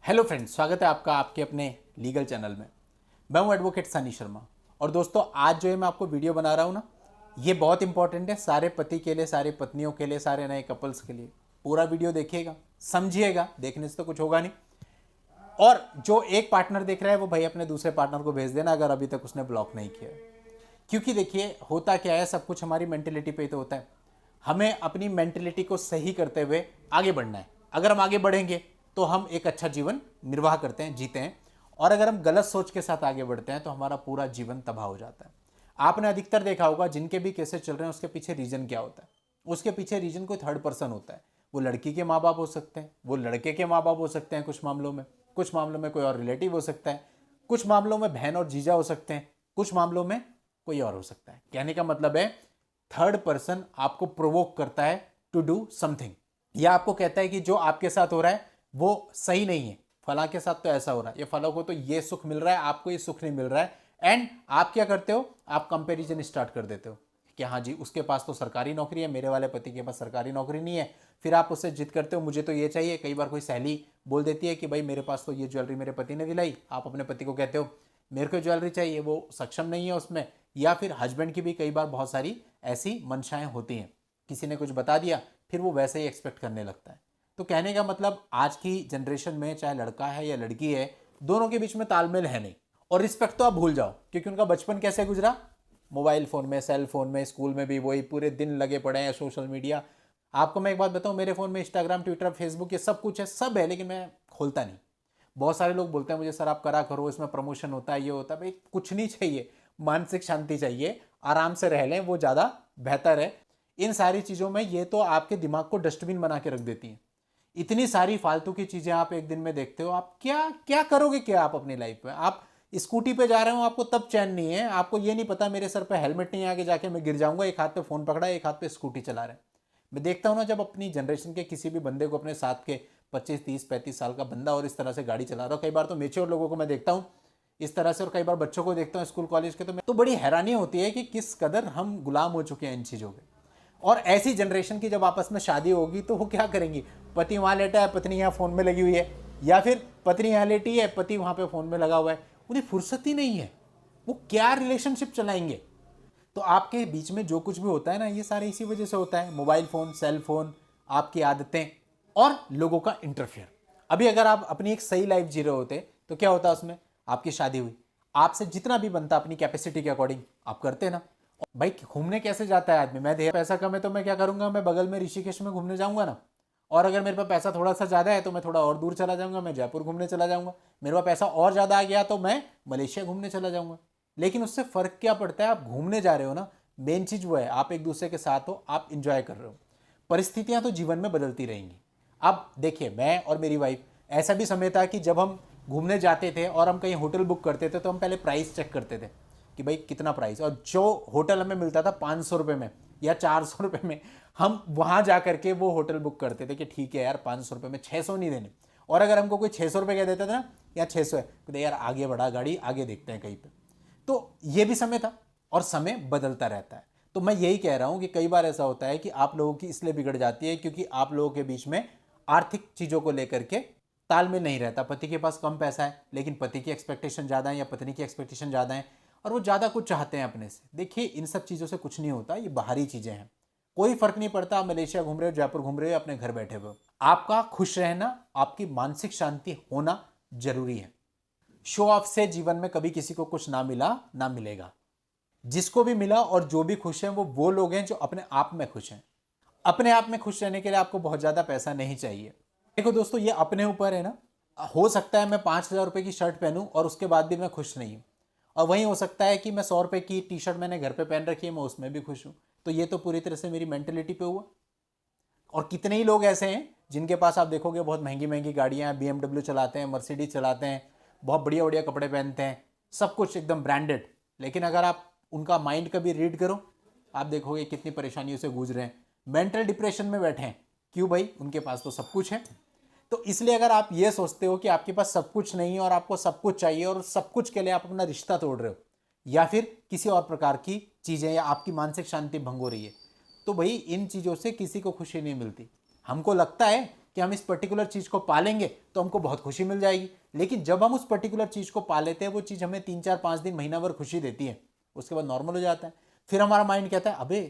Hello friends, स्वागत है आपका आपके अपने लीगल चैनल में। मैं हूं एडवोकेट सनी शर्मा। और दोस्तों, आज जो है मैं आपको वीडियो बना रहा हूं ना, ये बहुत इंपॉर्टेंट है सारे पति के लिए, सारी पत्नियों के लिए, सारे नए कपल्स के लिए। पूरा वीडियो देखिएगा, समझिएगा, देखने से तो कुछ होगा नहीं। और जो एक पार्टनर देख रहा है वो भाई अपने दूसरे पार्टनर को भेज देना, अगर अभी तक उसने ब्लॉक नहीं किया है। क्योंकि देखिए, होता क्या है, सब कुछ हमारी मेंटेलिटी पे ही तो होता है। हमें अपनी मेंटेलिटी को सही करते हुए आगे बढ़ना है। अगर हम आगे बढ़ेंगे तो हम एक अच्छा जीवन निर्वाह करते हैं, जीते हैं। और अगर हम गलत सोच के साथ आगे बढ़ते हैं तो हमारा पूरा जीवन तबाह हो जाता है। आपने अधिकतर देखा होगा, जिनके भी केसेस चल रहे हैं उसके पीछे रीजन क्या होता है। उसके पीछे रीजन कोई थर्ड पर्सन होता है। वो लड़की के माँ बाप हो सकते हैं, वो लड़के के माँ बाप हो सकते हैं, कुछ मामलों में कोई और रिलेटिव हो सकता है, कुछ मामलों में बहन और जीजा हो सकते हैं, कुछ मामलों में कोई और हो सकता है। कहने का मतलब है, थर्ड पर्सन आपको प्रोवोक करता है टू डू समथिंग, या आपको कहता है कि जो आपके साथ हो रहा है वो सही नहीं है, फला के साथ तो ऐसा हो रहा है, या फला को तो ये सुख मिल रहा है, आपको ये सुख नहीं मिल रहा है। एंड आप क्या करते हो, आप कंपैरिजन स्टार्ट कर देते हो कि हाँ जी, उसके पास तो सरकारी नौकरी है, मेरे वाले पति के पास सरकारी नौकरी नहीं है। फिर आप उससे जिद करते हो, मुझे तो ये चाहिए। कई बार कोई सहेली बोल देती है कि भाई मेरे पास तो ये ज्वेलरी मेरे पति ने दिलाई, आप अपने पति को कहते हो मेरे को ज्वेलरी चाहिए, वो सक्षम नहीं है उसमें। या फिर हस्बैंड की भी कई बार बहुत सारी ऐसी मंशाएं होती हैं, किसी ने कुछ बता दिया, फिर वो वैसे ही एक्सपेक्ट करने लगता है। तो कहने का मतलब, आज की जनरेशन में चाहे लड़का है या लड़की है, दोनों के बीच में तालमेल है नहीं। और रिस्पेक्ट तो आप भूल जाओ, क्योंकि उनका बचपन कैसे गुजरा, मोबाइल फ़ोन में, सेल फ़ोन में, स्कूल में भी वही पूरे दिन लगे पड़े हैं, सोशल मीडिया। आपको मैं एक बात बताऊं, मेरे फ़ोन में इंस्टाग्राम, ट्विटर, फेसबुक, ये सब कुछ है, सब है, लेकिन मैं खोलता नहीं। बहुत सारे लोग बोलते हैं मुझे, सर आप करा करो, इसमें प्रमोशन होता है, ये होता है। भाई कुछ नहीं चाहिए, मानसिक शांति चाहिए, आराम से रह लें, वो ज़्यादा बेहतर है। इन सारी चीज़ों में ये तो आपके दिमाग को डस्टबिन बना के रख देती हैं। इतनी सारी फालतू की चीज़ें आप एक दिन में देखते हो, आप क्या क्या करोगे, क्या आप अपनी लाइफ में। आप स्कूटी पे जा रहे हो, आपको तब चैन नहीं है, आपको ये नहीं पता मेरे सर पे हेलमेट नहीं है, आगे जाके मैं गिर जाऊंगा, एक हाथ पे फ़ोन पकड़ा है, एक हाथ पे स्कूटी चला रहे हैं। मैं देखता हूँ ना, जब अपनी जनरेशन के किसी भी बंदे को, अपने साथ के 25, 30, 35 साल का बंदा और इस तरह से गाड़ी चला रहा हो, कई बार तो मेच्योर लोगों को मैं देखता हूँ इस तरह से, और कई बार बच्चों को देखता हूँ स्कूल कॉलेज के, तो मैं तो बड़ी हैरानी होती है कि किस कदर हम गुलाम हो चुके हैं इन चीज़ों के। और ऐसी जनरेशन की जब आपस में शादी होगी तो वो क्या करेंगी, पति वहाँ लेटा है, पत्नी यहाँ फ़ोन में लगी हुई है, या फिर पत्नी यहाँ लेटी है, पति वहाँ पे फ़ोन में लगा हुआ है। उन्हें फुर्सत ही नहीं है, वो क्या रिलेशनशिप चलाएंगे। तो आपके बीच में जो कुछ भी होता है ना, ये सारे इसी वजह से होता है, मोबाइल फ़ोन, सेल फ़ोन, आपकी आदतें और लोगों का इंटरफेयर। अभी अगर आप अपनी एक सही लाइफ जी रहे होते तो क्या होता, उसमें आपकी शादी हुई, आपसे जितना भी बनता अपनी कैपेसिटी के अकॉर्डिंग आप करते ना। भाई घूमने कैसे जाता है आदमी, मैं दे पैसा कम है तो मैं क्या करूंगा, मैं बगल में ऋषिकेश में घूमने जाऊंगा ना। और अगर मेरे पास पैसा थोड़ा सा ज़्यादा है तो मैं थोड़ा और दूर चला जाऊंगा, मैं जयपुर घूमने चला जाऊंगा। मेरे पास पैसा और ज़्यादा आ गया तो मैं मलेशिया घूमने चला जाऊंगा। लेकिन उससे फ़र्क क्या पड़ता है, आप घूमने जा रहे हो ना, मेन चीज़ वो है, आप एक दूसरे के साथ हो, आप इंजॉय कर रहे हो। परिस्थितियां तो जीवन में बदलती रहेंगी। अब देखिए, मैं और मेरी वाइफ, ऐसा भी समय था कि जब हम घूमने जाते थे और हम कहीं होटल बुक करते थे तो हम पहले प्राइस चेक करते थे कि भाई कितना प्राइस, और जो होटल हमें मिलता था 500 रुपये में या 400 रुपये में, हम वहाँ जा करके वो होटल बुक करते थे कि ठीक है यार, 500 रुपये में 600 नहीं देने। और अगर हमको कोई 600 रुपये कह देता था ना, या 600 है, तो यार आगे बढ़ा गाड़ी, आगे देखते हैं कहीं पर। तो ये भी समय था, और समय बदलता रहता है। तो मैं यही कह रहा हूं कि कई बार ऐसा होता है कि आप लोगों की इसलिए बिगड़ जाती है क्योंकि आप लोगों के बीच में आर्थिक चीज़ों को लेकर के तालमेल नहीं रहता। पति के पास कम पैसा है, लेकिन पति की एक्सपेक्टेशन ज़्यादा है, या पत्नी की एक्सपेक्टेशन ज़्यादा है, और वो ज़्यादा कुछ चाहते हैं अपने से। देखिए, इन सब चीज़ों से कुछ नहीं होता, ये बाहरी चीज़ें हैं। कोई फर्क नहीं पड़ता आप मलेशिया घूम रहे हो, जयपुर घूम रहे हो, अपने घर बैठे हुए हो। आपका खुश रहना, आपकी मानसिक शांति होना जरूरी है। शो ऑफ से जीवन में कभी किसी को कुछ ना मिला, ना मिलेगा। जिसको भी मिला और जो भी खुश हैं वो लोग हैं जो अपने आप में खुश हैं। अपने आप में खुश रहने के लिए आपको बहुत ज़्यादा पैसा नहीं चाहिए। देखो दोस्तों, ये अपने ऊपर है ना। हो सकता है मैं 5,000 रुपये की शर्ट पहनूं और उसके बाद भी मैं खुश नहीं हूं, और वहीं हो सकता है कि मैं 100 रुपये की टी शर्ट मैंने घर पे पहन रखी है, मैं उसमें भी खुश हूं। तो ये तो पूरी तरह से मेरी मेंटेलिटी पे हुआ। और कितने ही लोग ऐसे हैं जिनके पास आप देखोगे बहुत महंगी महंगी गाड़ियां हैं, BMW चलाते हैं, मर्सिडीज चलाते हैं, बहुत बढ़िया बढ़िया कपड़े पहनते हैं, सब कुछ एकदम ब्रांडेड। लेकिन अगर आप उनका माइंड कभी रीड करो, आप देखोगे कितनी परेशानियों से गूंज रहे हैं, मेंटल डिप्रेशन में बैठे हैं। क्यों भाई, उनके पास तो सब कुछ है। तो इसलिए अगर आप ये सोचते हो कि आपके पास सब कुछ नहीं है और आपको सब कुछ चाहिए, और सब कुछ के लिए आप अपना रिश्ता तोड़ रहे हो, या फिर किसी और प्रकार की चीज़ें, या आपकी मानसिक शांति भंग हो रही है, तो भाई इन चीज़ों से किसी को खुशी नहीं मिलती। हमको लगता है कि हम इस पर्टिकुलर चीज़ को पालेंगे तो हमको बहुत खुशी मिल जाएगी। लेकिन जब हम उस पर्टिकुलर चीज़ को पा लेते हैं, वो चीज़ हमें 3 4 5 दिन महीना भर खुशी देती है, उसके बाद नॉर्मल हो जाता है। फिर हमारा माइंड कहता है अबे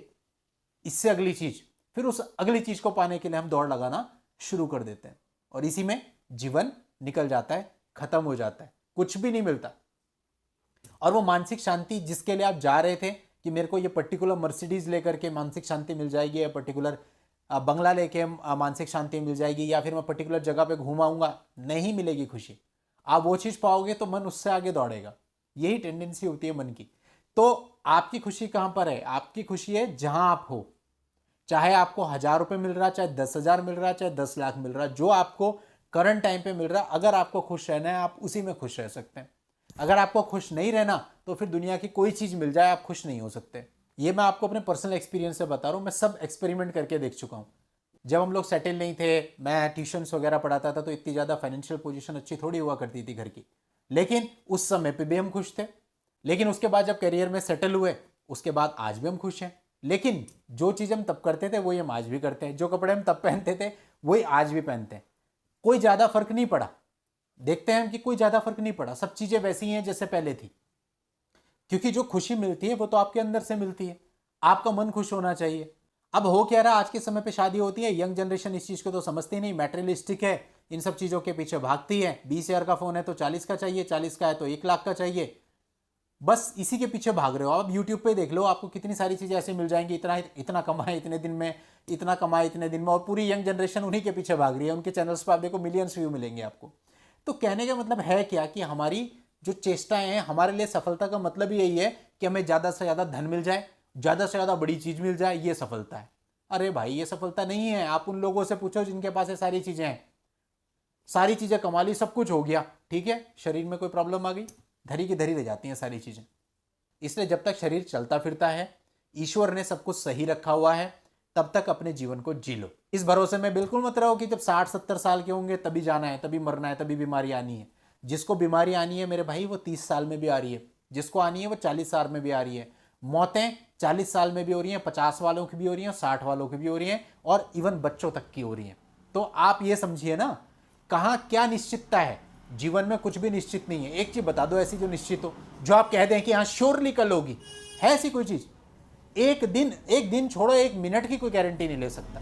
इससे अगली चीज़, फिर उस अगली चीज़ को पाने के लिए हम दौड़ लगाना शुरू कर देते हैं, और इसी में जीवन निकल जाता है, खत्म हो जाता है, कुछ भी नहीं मिलता। और वो मानसिक शांति जिसके लिए आप जा रहे थे कि मेरे को ये पर्टिकुलर मर्सिडीज लेकर के मानसिक शांति मिल जाएगी, या पर्टिकुलर बंगला लेके मानसिक शांति मिल जाएगी, या फिर मैं पर्टिकुलर जगह पे घूम आऊंगा, नहीं मिलेगी खुशी। आप वो चीज़ पाओगे तो मन उससे आगे दौड़ेगा। यही टेंडेंसी होती है मन की। तो आपकी खुशी कहाँ पर है? आपकी खुशी है जहां आप हो। चाहे आपको 1000 रुपये मिल रहा, चाहे 10,000 मिल रहा, चाहे 10 लाख मिल रहा, जो आपको करंट टाइम पे मिल रहा, अगर आपको खुश रहना है आप उसी में खुश रह सकते हैं। अगर आपको खुश नहीं रहना तो फिर दुनिया की कोई चीज़ मिल जाए आप खुश नहीं हो सकते। ये मैं आपको अपने पर्सनल एक्सपीरियंस से बता रहा हूँ, मैं सब एक्सपेरिमेंट करके देख चुका हूँ। जब हम लोग सेटल नहीं थे, मैं ट्यूशन्स वगैरह पढ़ाता था, तो इतनी ज़्यादा फाइनेंशियल पोजीशन अच्छी थोड़ी हुआ करती थी घर की, लेकिन उस समय पे भी हम खुश थे। लेकिन उसके बाद जब करियर में सेटल हुए, उसके बाद आज भी हम खुश हैं। लेकिन जो चीज़ हम तब करते थे वही हम आज भी करते हैं, जो कपड़े हम तब पहनते थे वही आज भी पहनते हैं। कोई ज़्यादा फर्क नहीं पड़ा। देखते हैं हम कि कोई ज़्यादा फर्क नहीं पड़ा, सब चीज़ें वैसी हैं जैसे पहले थी। क्योंकि जो खुशी मिलती है वो तो आपके अंदर से मिलती है। आपका मन खुश होना चाहिए। अब हो क्या रहा, आज के समय पे शादी होती है, यंग जनरेशन इस चीज़ को तो समझती नहीं, मैटेरियलिस्टिक है, इन सब चीज़ों के पीछे भागती है। 20,000 का फ़ोन है तो 40 का चाहिए, 40 का है तो 1 लाख का चाहिए। बस इसी के पीछे भाग रहे हो। आप यूट्यूब पे देख लो, आपको कितनी सारी चीज़ें ऐसे मिल जाएंगी, इतना इतना कमाए इतने दिन में, इतना कमाए इतने दिन में, और पूरी यंग जनरेशन उन्हीं के पीछे भाग रही है। उनके चैनल्स पर आप देखो मिलियंस व्यू मिलेंगे आपको। तो कहने का मतलब है क्या कि हमारी जो चेष्टाएं हैं, हमारे लिए सफलता का मतलब यही है कि हमें ज़्यादा से ज़्यादा धन मिल जाए, ज़्यादा से ज़्यादा बड़ी चीज़ मिल जाए, ये सफलता है। अरे भाई ये सफलता नहीं है। आप उन लोगों से पूछो जिनके पास ये सारी चीज़ें हैं, सारी चीज़ें कमा ली, सब कुछ हो गया, ठीक है, शरीर में कोई प्रॉब्लम आ गई, धरी की धरी रह जाती हैं सारी चीज़ें। इसलिए जब तक शरीर चलता फिरता है, ईश्वर ने सब कुछ सही रखा हुआ है, तब तक अपने जीवन को जी लो। इस भरोसे में बिल्कुल मत रहो कि जब 60-70 साल के होंगे तभी जाना है, तभी मरना है, तभी बीमारी आनी है। जिसको बीमारी आनी है मेरे भाई वो 30 साल में भी आ रही है, जिसको आनी है वो 40 साल में भी आ रही है। मौतें 40 साल में भी हो रही हैं, 50 वालों की भी हो रही हैं, 60 वालों की भी हो रही हैं, और इवन बच्चों तक की हो रही हैं। तो आप ये समझिए ना, कहाँ क्या निश्चितता है। जीवन में कुछ भी निश्चित नहीं है। एक चीज बता दो ऐसी जो निश्चित हो, जो आप कह दें कि हाँ श्योरली कल होगी, है ऐसी कोई चीज? एक दिन छोड़ो, 1 मिनट की कोई गारंटी नहीं ले सकता।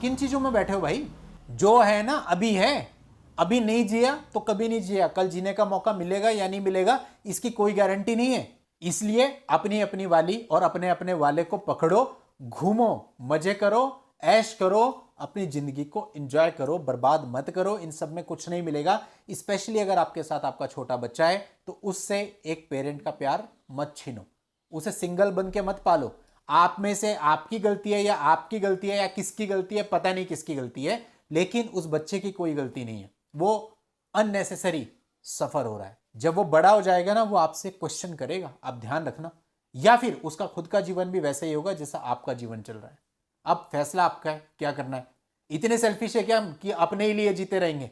किन चीजों में बैठे हो भाई? जो है ना अभी है, अभी नहीं जिया तो कभी नहीं जिया, कल जीने का मौका मिलेगा या नहीं मिलेगा इसकी कोई गारंटी नहीं है। इसलिए अपनी अपनी वाली और अपने अपने वाले को पकड़ो, घूमो, मजे करो, ऐश करो, अपनी जिंदगी को एंजॉय करो, बर्बाद मत करो। इन सब में कुछ नहीं मिलेगा। स्पेशली अगर आपके साथ आपका छोटा बच्चा है तो उससे एक पेरेंट का प्यार मत छीनो, उसे सिंगल बन के मत पालो। आप में से आपकी गलती है या आपकी गलती है या किसकी गलती है, पता नहीं किसकी गलती है, लेकिन उस बच्चे की कोई गलती नहीं है। वो अननेसेसरी सफर हो रहा है। जब वो बड़ा हो जाएगा ना, वो आपसे क्वेश्चन करेगा, आप ध्यान रखना। या फिर उसका खुद का जीवन भी वैसे ही होगा जैसा आपका जीवन चल रहा है। अब फैसला आपका है, क्या करना है। इतने सेल्फिश है क्या हम कि अपने ही लिए जीते रहेंगे?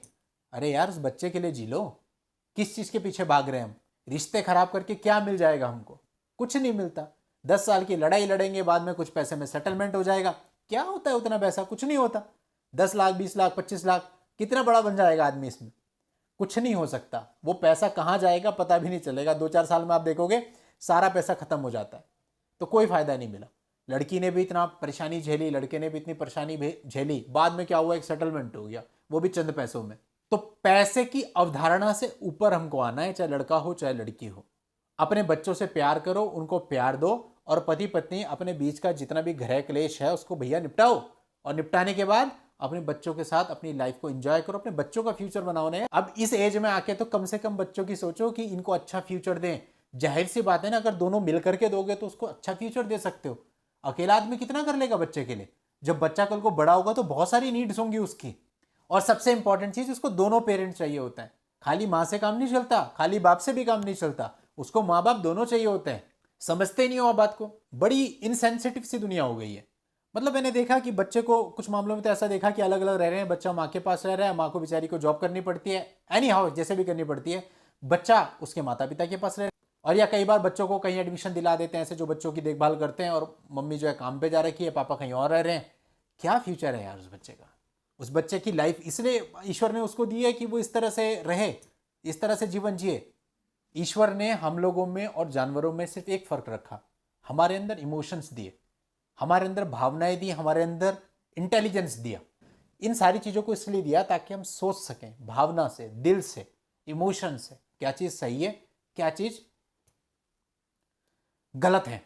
अरे यार उस बच्चे के लिए जी लो। किस चीज के पीछे भाग रहे हैं हम? रिश्ते खराब करके क्या मिल जाएगा हमको? कुछ नहीं मिलता। 10 साल की लड़ाई लड़ेंगे, बाद में कुछ पैसे में सेटलमेंट हो जाएगा। क्या होता है उतना पैसा? कुछ नहीं होता। 10 लाख, 20 लाख, 25 लाख, कितना बड़ा बन जाएगा आदमी इसमें? कुछ नहीं हो सकता। वो पैसा कहाँ जाएगा पता भी नहीं चलेगा। 2-4 साल में आप देखोगे सारा पैसा खत्म हो जाता है। तो कोई फायदा नहीं मिला। लड़की ने भी इतना परेशानी झेली, लड़के ने भी इतनी परेशानी झेली, बाद में क्या हुआ, एक सेटलमेंट हो गया, वो भी चंद पैसों में। तो पैसे की अवधारणा से ऊपर हमको आना है, चाहे लड़का हो चाहे लड़की हो। अपने बच्चों से प्यार करो, उनको प्यार दो, और पति पत्नी अपने बीच का जितना भी ग्रह क्लेश है उसको भैया निपटाओ, और निपटाने के बाद अपने बच्चों के साथ अपनी लाइफ को एंजॉय करो, अपने बच्चों का फ्यूचर बनाओ। ने अब इस एज में आके तो कम से कम बच्चों की सोचो कि इनको अच्छा फ्यूचर दें। जाहिर सी बात है ना, अगर दोनों मिल करके दोगे तो उसको अच्छा फ्यूचर दे सकते हो। अकेला आदमी कितना कर लेगा बच्चे के लिए? जब बच्चा कल को बड़ा होगा तो बहुत सारी नीड्स होंगी उसकी। और सबसे इंपॉर्टेंट चीज, उसको दोनों पेरेंट्स चाहिए होता है। खाली माँ से काम नहीं चलता, खाली बाप से भी काम नहीं चलता, उसको माँ बाप दोनों चाहिए होते हैं। समझते नहीं हो बात को। बड़ी इनसेंसिटिव सी दुनिया हो गई है। मतलब मैंने देखा कि बच्चे को कुछ मामलों में तो ऐसा देखा कि अलग अलग रह रहे हैं। बच्चा माँ के पास रह रहा है, माँ को बेचारी को जॉब करनी पड़ती है, एनी हाउ जैसे भी करनी पड़ती है। बच्चा उसके माता पिता के पास रह रहा है। और या कई बार बच्चों को कहीं एडमिशन दिला देते हैं ऐसे जो बच्चों की देखभाल करते हैं, और मम्मी जो है काम पे जा रखी है, पापा कहीं और रह रहे हैं। क्या फ्यूचर है यार उस बच्चे का? उस बच्चे की लाइफ इसलिए ईश्वर ने उसको दी है कि वो इस तरह से रहे, इस तरह से जीवन जिए। ईश्वर ने हम लोगों में और जानवरों में सिर्फ एक फर्क रखा, हमारे अंदर इमोशंस दिए, हमारे अंदर भावनाएं दी, हमारे अंदर इंटेलिजेंस दिया। इन सारी चीज़ों को इसलिए दिया ताकि हम सोच सकें भावना से, दिल से, इमोशन से, क्या चीज़ सही है, क्या चीज़ गलत है।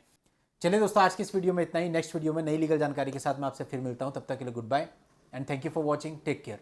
चलिए दोस्तों, आज की इस वीडियो में इतना ही। नेक्स्ट वीडियो में नई लीगल जानकारी के साथ मैं आपसे फिर मिलता हूं। तब तक के लिए good bye and thank you for watching. Take care.